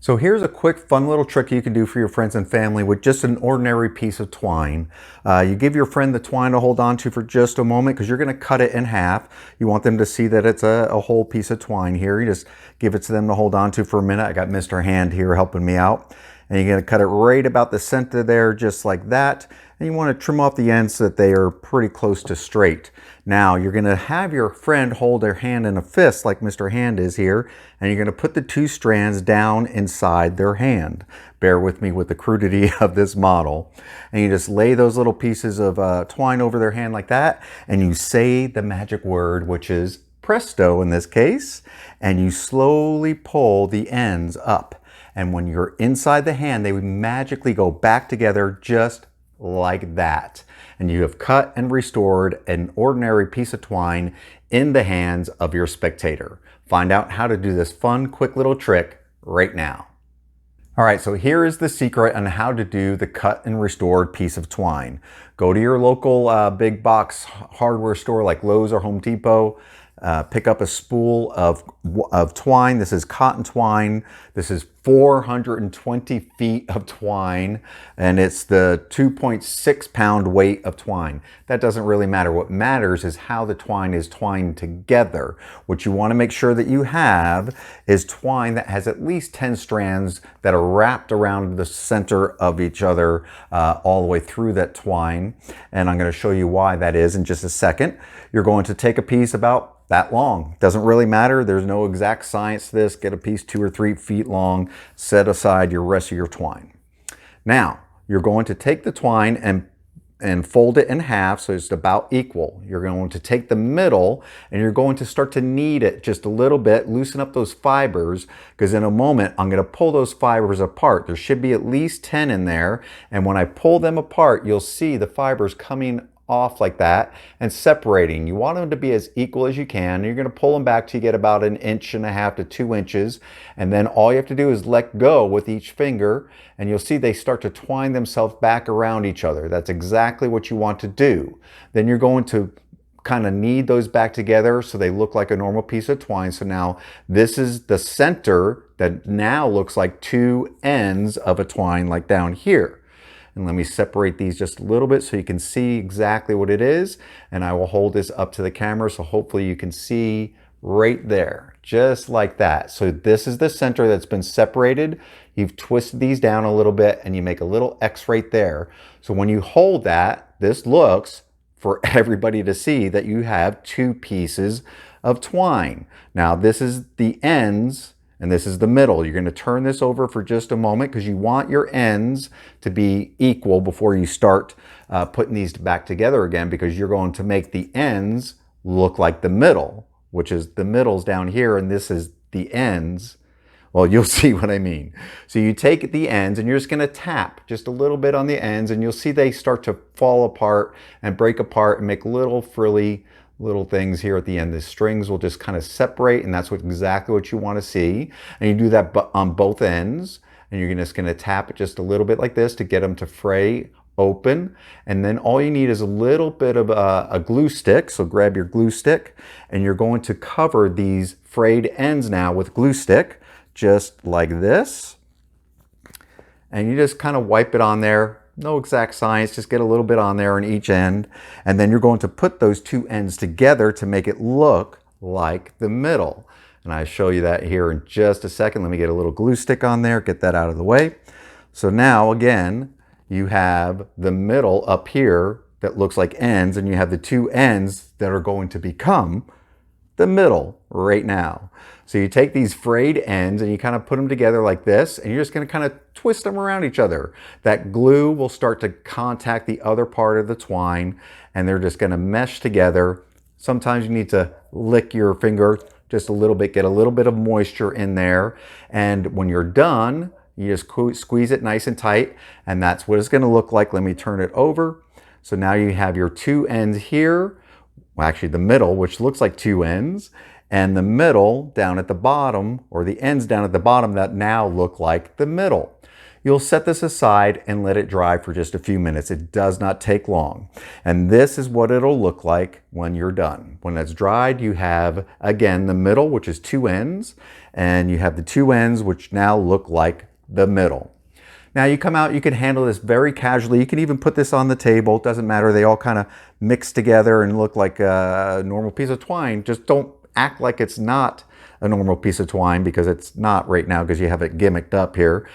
So here's a quick fun little trick you can do for your friends and family with just an ordinary piece of twine. You give your friend the twine to hold on to for just a moment because you're going to cut it in half. You want them to see that it's a whole piece of twine here. You just give it to them to hold on to for a minute. I got Mr. Hand here helping me out. And you're going to cut it right about the center there, just like that. And you want to trim off the ends so that they are pretty close to straight. Now you're going to have your friend hold their hand in a fist like Mr. Hand is here, and you're going to put the two strands down inside their hand. Bear with me with the crudity of this model. And you just lay those little pieces of twine over their hand like that, and you say the magic word, which is Presto in this case, and you slowly pull the ends up. And when you're inside the hand, they would magically go back together just like that. And you have cut and restored an ordinary piece of twine in the hands of your spectator. Find out how to do this fun, quick little trick right now. All right, so here is the secret on how to do the cut and restored piece of twine. Go to your local big box hardware store like Lowe's or Home Depot. Pick up a spool of twine. This is cotton twine. This is 420 feet of twine, and it's the 2.6 pound weight of twine. That doesn't really matter. What matters is how the twine is twined together. What you want to make sure that you have is twine that has at least 10 strands that are wrapped around the center of each other all the way through that twine. And I'm going to show you why that is in just a second. You're going to take a piece about that long. Doesn't really matter. There's no exact science to this. Get a piece 2 or 3 feet long. Set aside your rest of your twine. Now, you're going to take the twine and fold it in half so it's about equal. You're going to take the middle and you're going to start to knead it just a little bit, loosen up those fibers, because in a moment I'm going to pull those fibers apart. There should be at least 10 in there, and when I pull them apart, you'll see the fibers coming off like that and separating. You want them to be as equal as you can. You're going to pull them back till you get about 1.5 inches to 2 inches, and then all you have to do is let go with each finger, and you'll see they start to twine themselves back around each other. That's exactly what you want to do. Then you're going to kind of knead those back together so they look like a normal piece of twine. So now this is the center that now looks like 2 ends of a twine, like down here. And let me separate these just a little bit so you can see exactly what it is. And I will hold this up to the camera so hopefully you can see right there, just like that. So this is the center that's been separated. You've twisted these down a little bit and you make a little X right there. So when you hold that, this looks for everybody to see that you have 2 pieces of twine. Now this is the ends, and this is the middle. You're going to turn this over for just a moment because you want your ends to be equal before you start putting these back together again, because you're going to make the ends look like the middle, which is the middle's down here and this is the ends. Well, you'll see what I mean. So you take the ends and you're just going to tap just a little bit on the ends, and you'll see they start to fall apart and break apart and make little frilly little things here at the end. The strings will just kind of separate, and that's exactly what you want to see. And you do that on both ends, and you're just going to tap it just a little bit like this to get them to fray open. And then all you need is a little bit of a glue stick. So grab your glue stick, and you're going to cover these frayed ends now with glue stick, just like this. And you just kind of wipe it on there. No exact science, just get a little bit on there on each end. And then you're going to put those 2 ends together to make it look like the middle. And I'll show you that here in just a second. Let me get a little glue stick on there, get that out of the way. So now again, you have the middle up here that looks like ends, and you have the 2 ends that are going to become the middle right now. So you take these frayed ends and you kind of put them together like this, and you're just going to kind of twist them around each other. That glue will start to contact the other part of the twine, and they're just going to mesh together. Sometimes you need to lick your finger just a little bit, get a little bit of moisture in there, and when you're done, you just squeeze it nice and tight, and that's what it's going to look like. Let me turn it over. So now you have your 2 ends here. Well, actually the middle, which looks like 2 ends, and the middle down at the bottom, or the ends down at the bottom that now look like the middle. You'll set this aside and let it dry for just a few minutes. It does not take long. And this is what it'll look like when you're done. When it's dried, you have, again, the middle, which is two ends, and you have the two ends, which now look like the middle. Now you come out, you can handle this very casually. You can even put this on the table. It doesn't matter. They all kind of mix together and look like a normal piece of twine. Just don't act like it's not a normal piece of twine, because it's not right now because you have it gimmicked up here.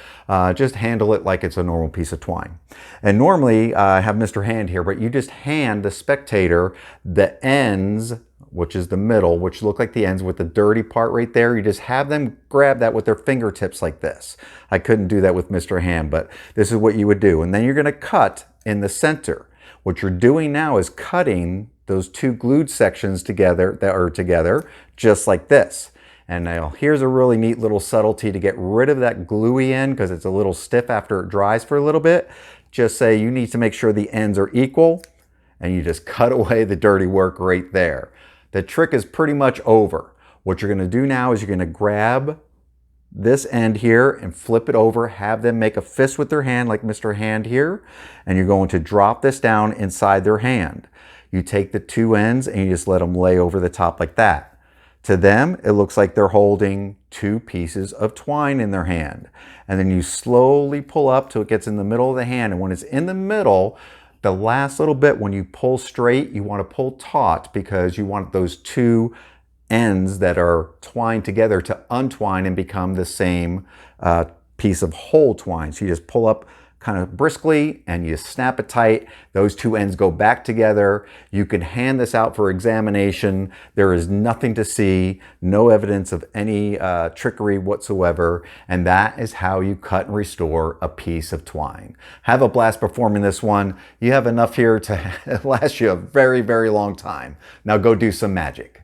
Just handle it like it's a normal piece of twine. And normally I have Mr. Hand here, but you just hand the spectator the ends, which is the middle, which look like the ends with the dirty part right there. You just have them grab that with their fingertips like this. I couldn't do that with Mr. Hand, but this is what you would do. And then you're gonna cut in the center. What you're doing now is cutting those two glued sections together that are together, just like this. And now here's a really neat little subtlety to get rid of that gluey end, because it's a little stiff after it dries for a little bit. Just say you need to make sure the ends are equal, and you just cut away the dirty work right there. The trick is pretty much over. What you're gonna do now is you're gonna grab this end here and flip it over, have them make a fist with their hand like Mr. Hand here, and you're going to drop this down inside their hand. You take the two ends and you just let them lay over the top like that. To them, it looks like they're holding two pieces of twine in their hand. And then you slowly pull up till it gets in the middle of the hand. And when it's in the middle, the last little bit, when you pull straight, you want to pull taut, because you want those two ends that are twined together to untwine and become the same piece of whole twine. So you just pull up kind of briskly and you snap it tight. Those two ends go back together. You can hand this out for examination. There is nothing to see, no evidence of any trickery whatsoever. And that is how you cut and restore a piece of twine. Have a blast performing this one. You have enough here to last you a very, very long time. Now go do some magic.